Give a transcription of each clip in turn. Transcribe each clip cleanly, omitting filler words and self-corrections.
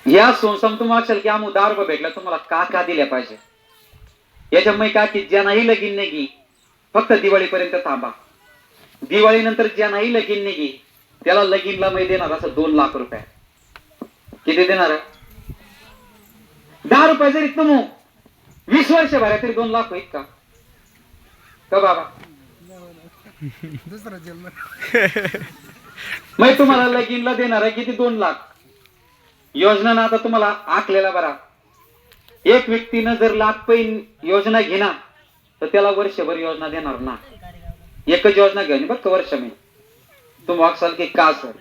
या संसार तुम्हाला असेल की आम्ही 10 रुपये भेटला तुम्हाला का का दिल्या पाहिजे याच्यामुळे का की ज्यांनाही लगीन नाही फक्त दिवाळीपर्यंत थांबा. दिवाळीनंतर ज्यांनाही लगीन नाही त्याला लगीनला मै देणार असं 2 लाख रुपये. किती देणार? 10 रुपये जरी तुम 20 वर्ष भरा तरी 2 लाख होईल का बाबा? मग तुम्हाला लगीनला देणार आहे किती? 2 लाख. योजना ना आता तुम्हाला आखलेला बरा. एक व्यक्तीनं जर लाख पैन योजना घेणार तर त्याला वर्षभर योजना देणार ना. एकच योजना घेऊन बघ वर्ष मी तुम्ही वाचाल की का सर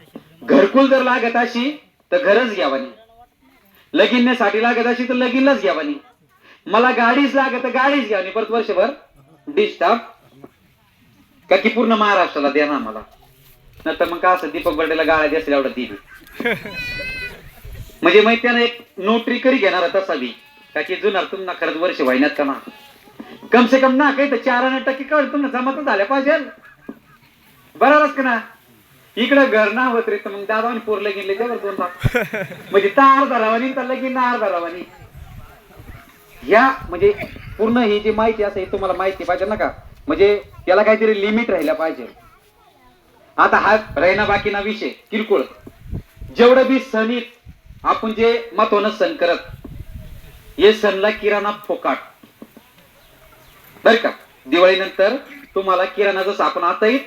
घरकुल जर लागत अशी तर घरच घ्यावानी, लगीनसाठी लागत अशी तर लगीनच घ्यावानी, मला गाडीच लागत तर गाडीच घ्यावानी, परत वर्षभर डिस्टर्ब का की पूर्ण महाराष्ट्राला देणार मला. नंतर मग का असं दीपक बर्डेला गाड्या द्यायला एवढं दिली म्हणजे मग त्यानं एक नोटरी करी घेणार तसा बी का की जुनार तुम्हाला खरंच वर्ष व्हायनात का ना कम से कम ना काही तर 4% कळ तुम्हाला जमा झाल्या पाहिजे बरोबरच का ना. इकडं घर ना होत रे तर मग दादावानी पोरलं गेले त्यावर 2 लाख म्हणजे तार धरावानी तर लगीन नार धरावानी. ह्या म्हणजे पूर्ण ही जी माहिती असेल तुम्हाला माहिती पाहिजे ना का म्हणजे त्याला काहीतरी लिमिट राहिला पाहिजे. आता हा राहिना बाकी ना विषय किरकोळ जेवढं बी सणीत आपण जे महत्वानं सण करत हे सणला किराणा फोकाट बर का. दिवाळीनंतर तुम्हाला किराणा जसं आपण आता येईल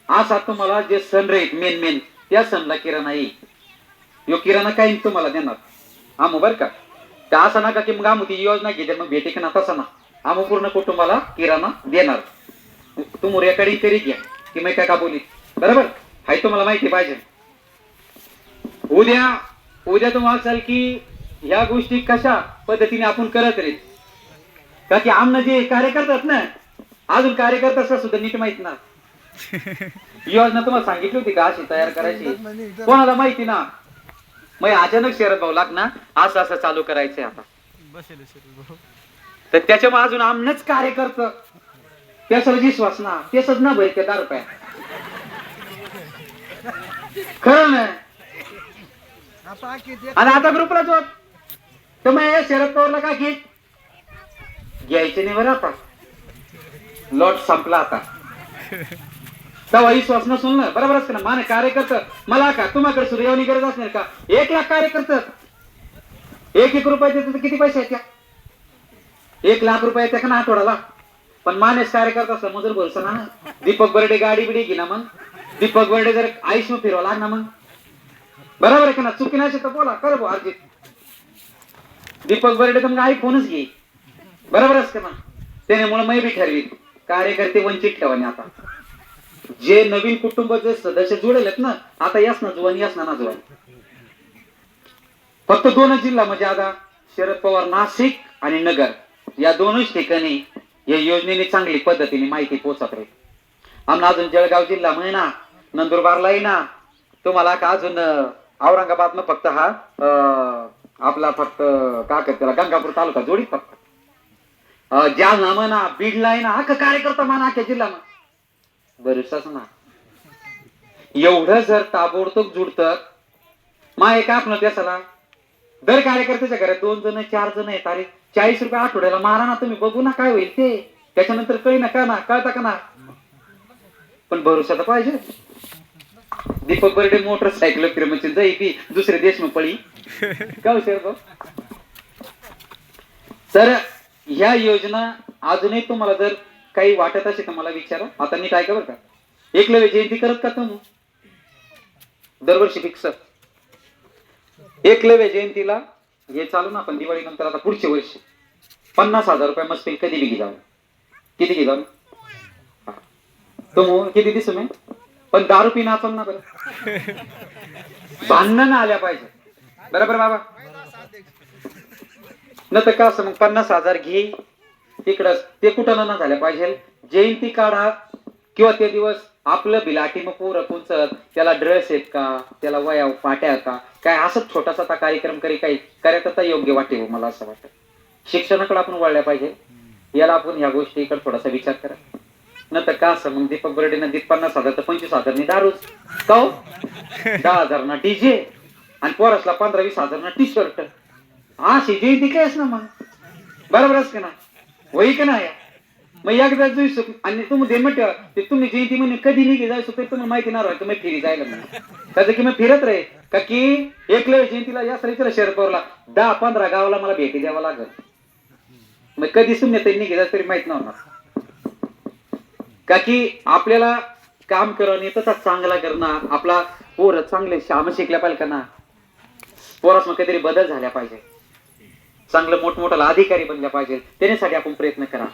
असा तुम्हाला जे सण राहील मेन त्या सणला किराणा येईल. यो किराणा काही तुम्हाला देणार आम बर का. त्या असं नका की मग आम ती योजना घेते मग भेटे की ना तसा ना आम पूर्ण कुटुंबाला किराणा देणार. तुम्ही रेकॉर्डिंग करी घ्या की मी काय का बोली बरोबर हाय तुम्हाला माहिती पाहिजे. उद्या तुम्हाला असाल की ह्या गोष्टी कशा पद्धतीने आपण करत राहील का की आमनं जे कार्य करतात ना अजून कार्यकर्ता सुद्धा नीट माहित ना. योजना तुम्हाला सांगितली होती का अशी तयार करायची कोणाला माहिती ना. मग अचानक शरद भाऊ लाग ना असं असं चालू करायचंय आता तर त्याच्यामुळे अजून आमनच कार्य करत त्याचा विश्वास ना तेच ना भर ते 10 रुपये खरं ना. आणि आता ग्रुपला जो तर मग शरद पवारला का घे घ्यायचे नाही बरं आता लॉट संपला आता तेव्हा विश्वास नसून ना बरोबरच का ना. माने कार्यकर्ता मला का तुम्हाकडे सूर्यवणी गरज असणार का 1 लाख कार्यकर्ता 1 रुपये देतो तर किती पैसे आहेत त्या 1 लाख रुपये येते का ना आठवड्याला. पण मानेस कार्यकर्ता असला मजूर भरसा ना. दीपक बर्डे गाडी बिडी घे ना मग दीपक बर्डे जर आयुष्य फिरवा लाग ना मग बरोबर आहे का ना. चुकी नाही तर बोला कर भाऊ अर्जित दीपक बर्डे तर मग आयफोनच घे बरोबरच का ना. त्यामुळे मी बी ठरवी कार्यकर्ते वंचित ठेवाने. आता जे नवीन कुटुंब जे सदस्य जोडेल ना आता यास ना जुवान यास ना जुवान फक्त 2 जिल्हा म्हणजे आता शरद पवार नाशिक आणि नगर या 2च ठिकाणी या योजनेने चांगली पद्धतीने माहिती पोहोचत राहील. आम्हाला अजून जळगाव जिल्हा महिना नंदुरबारला ना तुम्हाला का अजून औरंगाबाद न फक्त हा आपला फक्त का त्याला गंगापूर तालुका जोडी फक्त जालना म्हणा बीडला ना हा कार्यकर्ता म्हणा अख्या जिल्हा बरसाच ना. एवढं जर ताबडतोब जुडतं मा एका आपण त्याला दर कार्यकर्त्याच्या घरात 2 जण 4 जण आहेत. अरे 40 रुपये आठवड्याला मारा ना तुम्ही बघू ना काय होईल ते त्याच्यानंतर कळी ना का ना कळता का ना. पण भरोसा तर पाहिजे. दीपक बर्डे मोटरसायकल फिरमची जाई ती दुसरे देश मग पळी का भाऊ. तर ह्या योजना अजूनही तुम्हाला जर काही वाटत असेल तर मला विचारा. आता नीट ऐका बरं का. एकलव्य जयंती करत का तुम्ही दरवर्षी फिक्स एकलव्य जयंतीला हे चालू ना. पण दिवाळी नंतर आता पुढच्या वर्षी 50,000 रुपये मस्त कधी बी घेऊ किती घेऊ तुम किती दिसू मी पण दारू पिणं आपण ना बरं भांडण आल्या पाहिजे बरोबर बाबा न तर का असं मग 50,000 घे तिकडं ते कुठं न झाल्या पाहिजे. जयंती काढा किंवा ते दिवस आपलं बिलाटी मग पोरं पुंचत त्याला ड्रेस आहेत का त्याला वया पाट्या का काय असं छोटासा कार्यक्रम काही करायचा योग्य वाटेल मला असं वाटतं. शिक्षणाकडे आपण वळल्या पाहिजे. याला आपण ह्या गोष्टीकडे थोडासा विचार करा. न तर का असं मग दीपक बर्डेनं 50,000 तर 25,000 दारूच का 10,000 ना डीजे आणि पोरासला 15-20 हजार ना टी शर्ट. अशी जयंती कायच ना मग, बरोबरच का ना, होई का नाही. मग एकदा जायचं आणि तुम्ही ठेवा ते तुम्ही जयंती म्हणे कधी निघे जायचं ते तुम्हाला माहिती नाही राहायचं. मग फिरी जायला म्हणून त्याचं की मग फिरत राहील का की एकल्या जयंतीला या सरीचं शहर पवरला 10-15 गावाला मला भेटी द्यावा लागल. मग कधी शून्य तरी निघे जायचं तरी माहित नव्हणार. का की आपल्याला काम करणं तसा चांगला करणं, आपला पोर चांगले श्याम शिकल्या पाहिजे का ना, पोरास मग काहीतरी बदल झाल्या पाहिजे, चांगलं मोठमोठाला अधिकारी बनल्या पाहिजे, त्याच्यासाठी आपण प्रयत्न करा.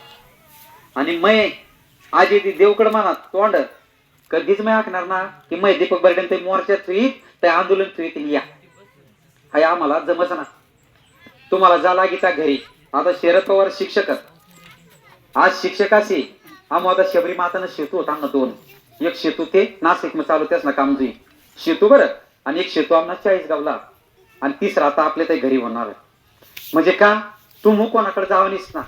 आणि मै आजी ती देवकड म्हणा तोंड कधीच मी आखणार ना की मै दीपक बर्डन ते मोर्चात तुई ते आंदोलन तुई या हाय आम्हाला जमच ना. तुम्हाला जा लागीचा घरी. आता शरद पवार शिक्षक आज शिक्षकाशी आम्ही आता शबरी मातानं शेतू होता ना 2 एक शेतू ते नाशिक मध्ये चालू त्याच ना काम जुई शेतू बरं, आणि एक शेतू आम्हाला 40 गावला, आणि 3रा आता आपल्या ते घरी होणार आहे. म्हणजे का तू कोणाकडे जावणीस ना.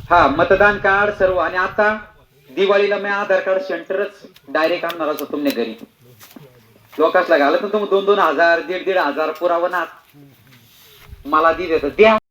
हा मतदान कार्ड सर्व. आणि आता दिवाळीला मी आधार कार्ड सेंटरच डायरेक्ट आणणार असं तुमने घरी लोकांसला घालत तुम्ही 2-2 हजार 1.5-1.5 हजार पुरावा ना मला दिले तर द्या.